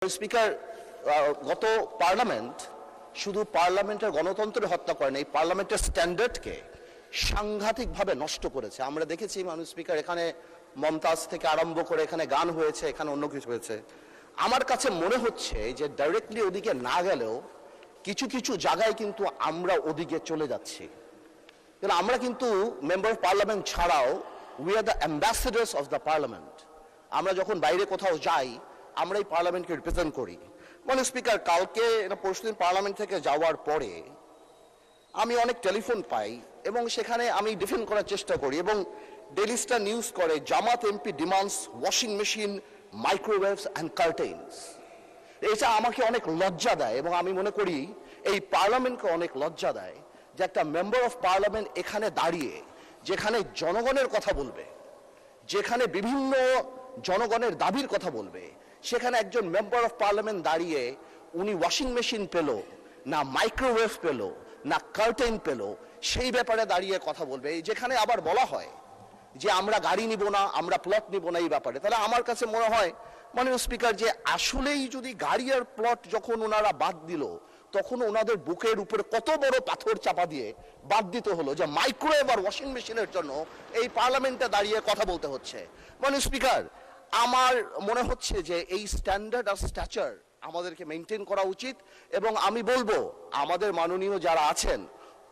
Speaker, গত parliament শুধু পার্লামেন্টের গণতন্ত্রের হত্যা করে না, এই পার্লামেন্টের স্ট্যান্ডার্ডকে সাংঘাতিকভাবে নষ্ট করেছে। আমরা দেখেছি মাননীয় স্পিকার, এখানে মমতাজ থেকে আরম্ভ করে এখানে গান হয়েছে, এখানে অন্য কিছু হয়েছে। আমার কাছে মনে হচ্ছে যে ডাইরেক্টলি ওদিকে না গেলেও কিছু কিছু জায়গায় কিন্তু আমরা ওদিকে চলে যাচ্ছি। আমরা কিন্তু মেম্বার অফ পার্লামেন্ট ছাড়াও we are the ambassadors of the parliament. আমরা যখন বাইরে কোথাও যাই আমরা এই পার্লামেন্টকে রিপ্রেজেন্ট করি। মানে স্পিকার, কালকে পরশুদিন পার্লামেন্ট থেকে যাওয়ার পরে আমি অনেক টেলিফোন পাই এবং সেখানে আমি ডিফেন্ড করার চেষ্টা করি এবং ডেইলি স্টার নিউজ করে Jamaat MP demands washing machine, microwaves and curtains. এটা আমাকে অনেক লজ্জা দেয় এবং আমি মনে করি এই পার্লামেন্টকে অনেক লজ্জা দেয় যে একটা মেম্বার অফ পার্লামেন্ট এখানে দাঁড়িয়ে যেখানে জনগণের কথা বলবে, যেখানে বিভিন্ন জনগণের দাবির কথা বলবে, সেখানে একজন মেম্বার অফ পার্লামেন্ট দাঁড়িয়ে উনি ওয়াশিং মেশিন পেল না, মাইক্রোওয়েভ পেল না, কার্টেন পেল, সেই ব্যাপারে দাঁড়িয়ে কথা বলবে। যেখানে আবার বলা হয় যে আমরা গাড়ি নিব না, আমরা প্লট নিব না এই ব্যাপারে। তাহলে আমার কাছে মনে হয় মাননীয় স্পিকার যে আসলেই যদি গাড়ি আর প্লট যখন ওনারা বাদ দিল তখন ওনাদের বুকের উপরে কত বড় পাথর চাপা দিয়ে বাদ দিতে হলো যে মাইক্রোওয়েভ আর ওয়াশিং মেশিনের জন্য এই পার্লামেন্টে দাঁড়িয়ে কথা বলতে হচ্ছে। মাননীয় স্পিকার, আমার মনে হচ্ছে যে এই স্ট্যান্ডার্ড আর স্ট্যাচার আমাদেরকে মেনটেন করা উচিত এবং আমি বলবো আমাদের মাননীয় যারা আছেন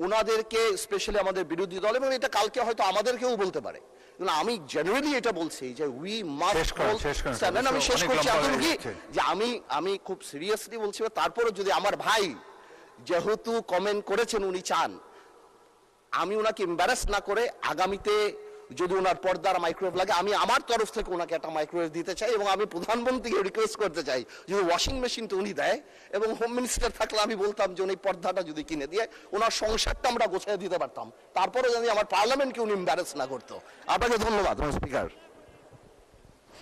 ওনাদেরকে, স্পেশালি আমাদের বিরোধী দল, এবং এটা কালকে হয়তো আমাদেরকেও বলতে পারে, কিন্তু আমি জেনারেলি এটা বলছি যে উই মাস্ট স্ট্যান্ড। আমি শেষ করছি আতঙ্কি যে আমি খুব সিরিয়াসলি বলছি। তারপরে যদি আমার ভাই যেহেতু কমেন্ট করেছেন, উনি চান আমি ওনাকে এম্বারাস না করে আগামীতে যদি ওনার পর্দার মাইক্রোওয়েভ লাগে আমি আমার তরফ থেকে ওনাকে একটা মাইক্রোওয়েভ দিতে চাই এবং আমি প্রধানমন্ত্রীকে রিকোয়েস্ট করতে চাই যদি ওয়াশিং মেশিনটা উনি দেয়, এবং হোম মিনিস্টার থাকলে আমি বলতাম যে উনি পর্দাটা যদি কিনে দিয়ে ওনার সংসারটা আমরা গোছায় দিতে পারতাম, তারপরে যদি আমার পার্লামেন্টকে উনি এম্বারাস না করতো। আপনাকে ধন্যবাদ স্পিকার।